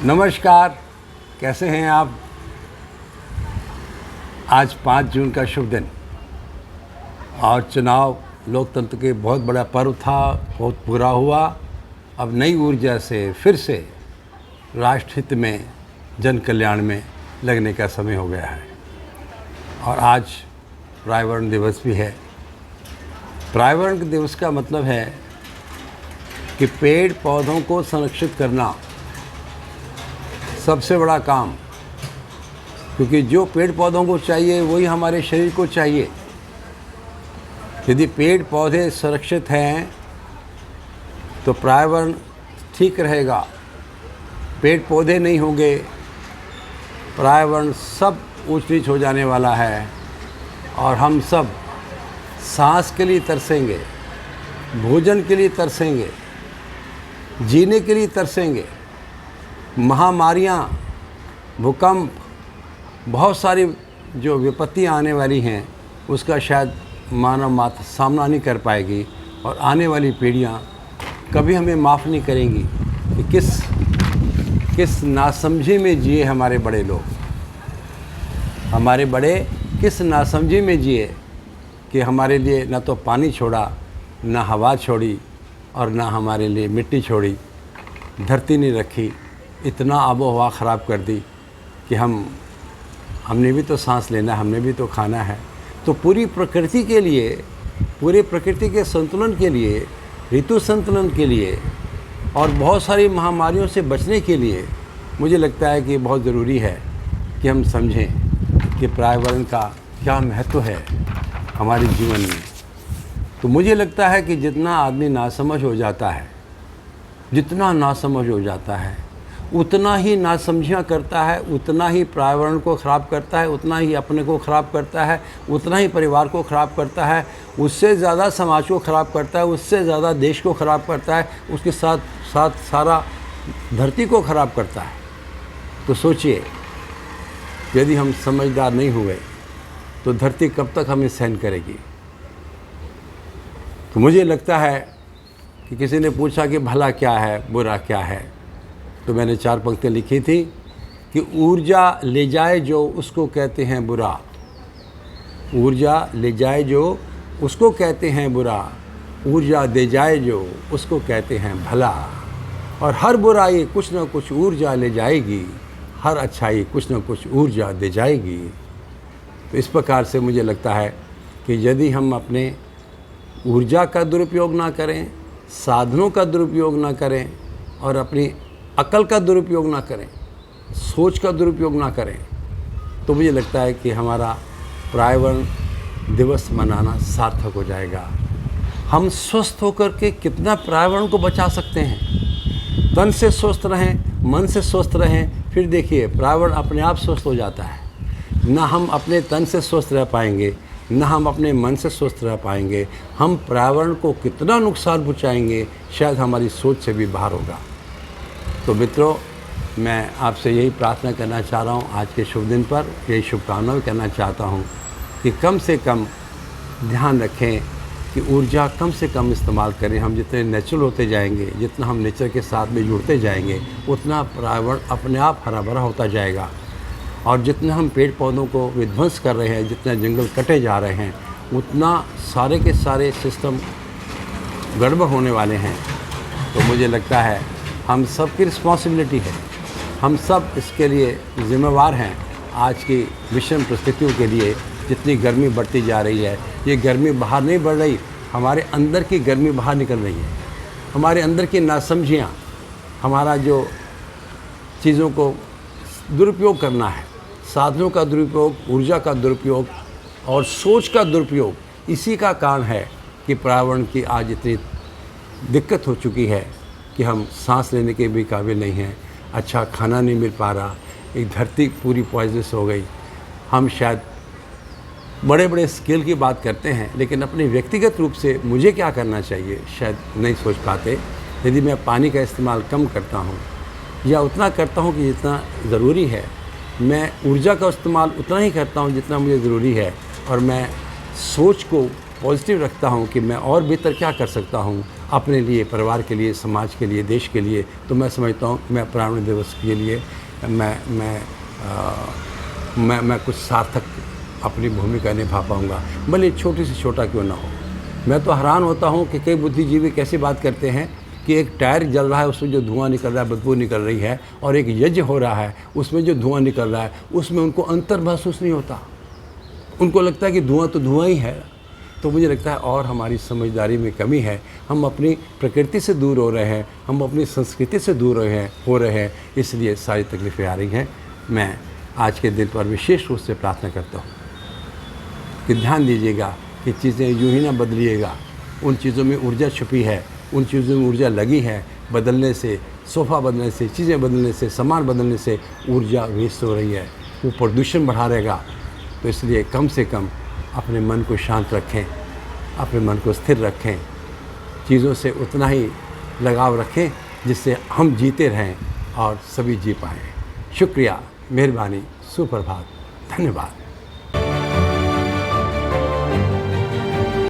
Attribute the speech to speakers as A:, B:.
A: नमस्कार, कैसे हैं आप। आज 5 जून का शुभ दिन और चुनाव लोकतंत्र के बहुत बड़ा पर्व था, बहुत पूरा हुआ। अब नई ऊर्जा से फिर से राष्ट्रहित में, जन कल्याण में लगने का समय हो गया है। और आज पर्यावरण दिवस भी है। पर्यावरण दिवस का मतलब है कि पेड़ पौधों को संरक्षित करना सबसे बड़ा काम, क्योंकि जो पेड़ पौधों को चाहिए वही हमारे शरीर को चाहिए। यदि पेड़ पौधे सुरक्षित हैं तो पर्यावरण ठीक रहेगा। पेड़ पौधे नहीं होंगे, पर्यावरण सब ऊंच नीच हो जाने वाला है और हम सब सांस के लिए तरसेंगे, भोजन के लिए तरसेंगे, जीने के लिए तरसेंगे। महामारियाँ, भूकंप, बहुत सारी जो विपत्तियाँ आने वाली हैं उसका शायद मानव मात्र सामना नहीं कर पाएगी और आने वाली पीढ़ियाँ कभी हमें माफ़ नहीं करेंगी कि किस नासमझी में जिए हमारे बड़े लोग। हमारे बड़े किस नासमझी में जिए कि हमारे लिए न तो पानी छोड़ा, न हवा छोड़ी और न हमारे लिए मिट्टी छोड़ी, धरती नहीं रखी। इतना आबो हवा ख़राब कर दी कि हमने भी तो सांस लेना, हमने भी तो खाना है। तो पूरी प्रकृति के लिए, पूरे प्रकृति के संतुलन के लिए, ऋतु संतुलन के लिए और बहुत सारी महामारियों से बचने के लिए मुझे लगता है कि बहुत ज़रूरी है कि हम समझें कि पर्यावरण का क्या महत्व है हमारे जीवन में। तो मुझे लगता है कि जितना आदमी नासमझ हो जाता है, जितना नासमझ हो जाता है, उतना ही नासमझियाँ करता है, उतना ही पर्यावरण को ख़राब करता है, उतना ही अपने को ख़राब करता है, उतना ही परिवार को ख़राब करता है, उससे ज़्यादा समाज को ख़राब करता है, उससे ज़्यादा देश को ख़राब करता है, उसके साथ साथ सारा धरती को ख़राब करता है। तो सोचिए, यदि हम समझदार नहीं हुए तो धरती कब तक हमें सहन करेगी। तो मुझे लगता है कि किसी ने पूछा कि भला क्या है, बुरा क्या है, तो मैंने 4 पंक्तियाँ लिखी थी कि ऊर्जा ले जाए जो उसको कहते हैं बुरा, ऊर्जा ले जाए जो उसको कहते हैं बुरा, ऊर्जा दे जाए जो उसको कहते हैं भला। और हर बुराई कुछ न कुछ ऊर्जा ले जाएगी, हर अच्छाई कुछ न कुछ ऊर्जा दे जाएगी। तो इस प्रकार से मुझे लगता है कि यदि हम अपने ऊर्जा का दुरुपयोग ना करें, साधनों का दुरुपयोग ना करें और अपनी अकल का दुरुपयोग ना करें, सोच का दुरुपयोग ना करें, तो मुझे लगता है कि हमारा पर्यावरण दिवस मनाना सार्थक हो जाएगा। हम स्वस्थ होकर के कितना पर्यावरण को बचा सकते हैं। तन से स्वस्थ रहें, मन से स्वस्थ रहें, फिर देखिए पर्यावरण अपने आप स्वस्थ हो जाता है। ना हम अपने तन से स्वस्थ रह पाएंगे, ना हम अपने मन से स्वस्थ रह पाएंगे। हम पर्यावरण को कितना नुकसान पहुँचाएंगे, शायद हमारी सोच से भी बाहर होगा। तो मित्रों, मैं आपसे यही प्रार्थना करना चाह रहा हूँ, आज के शुभ दिन पर यही शुभकामनाएं करना चाहता हूँ कि कम से कम ध्यान रखें कि ऊर्जा कम से कम इस्तेमाल करें। हम जितने नेचुरल होते जाएंगे, जितना हम नेचर के साथ में जुड़ते जाएंगे, उतना पर्यावरण अपने आप हरा भरा होता जाएगा। और जितना हम पेड़ पौधों को विध्वंस कर रहे हैं, जितना जंगल कटे जा रहे हैं, उतना सारे के सारे सिस्टम गड़बड़ होने वाले हैं। तो मुझे लगता है हम सब की रिस्पॉन्सिबिलिटी है, हम सब इसके लिए ज़िम्मेवार हैं। आज की विषम परिस्थितियों के लिए जितनी गर्मी बढ़ती जा रही है, ये गर्मी बाहर नहीं बढ़ रही, हमारे अंदर की गर्मी बाहर निकल रही है। हमारे अंदर की नासमझियाँ, हमारा जो चीज़ों को दुरुपयोग करना है, साधनों का दुरुपयोग, ऊर्जा का दुरुपयोग और सोच का दुरुपयोग, इसी का कारण है कि पर्यावरण की आज इतनी दिक्कत हो चुकी है कि हम सांस लेने के भी काबिल नहीं हैं, अच्छा खाना नहीं मिल पा रहा, एक धरती पूरी पॉइजनस हो गई। हम शायद बड़े बड़े स्केल की बात करते हैं, लेकिन अपने व्यक्तिगत रूप से मुझे क्या करना चाहिए शायद नहीं सोच पाते। यदि मैं पानी का इस्तेमाल कम करता हूँ या उतना करता हूँ कि जितना ज़रूरी है, मैं ऊर्जा का इस्तेमाल उतना ही करता हूँ जितना मुझे ज़रूरी है, और मैं सोच को पॉजिटिव रखता हूँ कि मैं और बेहतर क्या कर सकता हूँ अपने लिए, परिवार के लिए, समाज के लिए, देश के लिए, तो मैं समझता हूँ मैं प्राण दिवस के लिए मैं कुछ सार्थक अपनी भूमिका निभा पाऊँगा, भले छोटी से छोटा क्यों ना हो। मैं तो हैरान होता हूँ कि कई बुद्धिजीवी कैसे बात करते हैं कि एक टायर जल रहा है, उसमें जो धुआं निकल रहा है, बदबू निकल रही है, और एक यज्ञ हो रहा है, उसमें जो धुआं निकल रहा है, उसमें उनको अंतर महसूस नहीं होता। उनको लगता है कि धुआं तो धुआं ही है। तो मुझे लगता है और हमारी समझदारी में कमी है, हम अपनी प्रकृति से दूर हो रहे हैं, हम अपनी संस्कृति से दूर हो रहे हैं, इसलिए सारी तकलीफ़ें आ रही हैं। मैं आज के दिन पर विशेष रूप से प्रार्थना करता हूँ कि ध्यान दीजिएगा कि चीज़ें यूँ ही ना बदलिएगा। उन चीज़ों में ऊर्जा छुपी है, उन चीज़ों में ऊर्जा लगी है। बदलने से, सोफ़ा बदलने से, चीज़ें बदलने से, सामान बदलने से ऊर्जा वेस्ट हो रही है, वो प्रदूषण बढ़ा रहेगा। तो इसलिए कम से कम अपने मन को शांत रखें, अपने मन को स्थिर रखें, चीज़ों से उतना ही लगाव रखें जिससे हम जीते रहें और सभी जी पाएँ। शुक्रिया, मेहरबानी, सुप्रभात, धन्यवाद।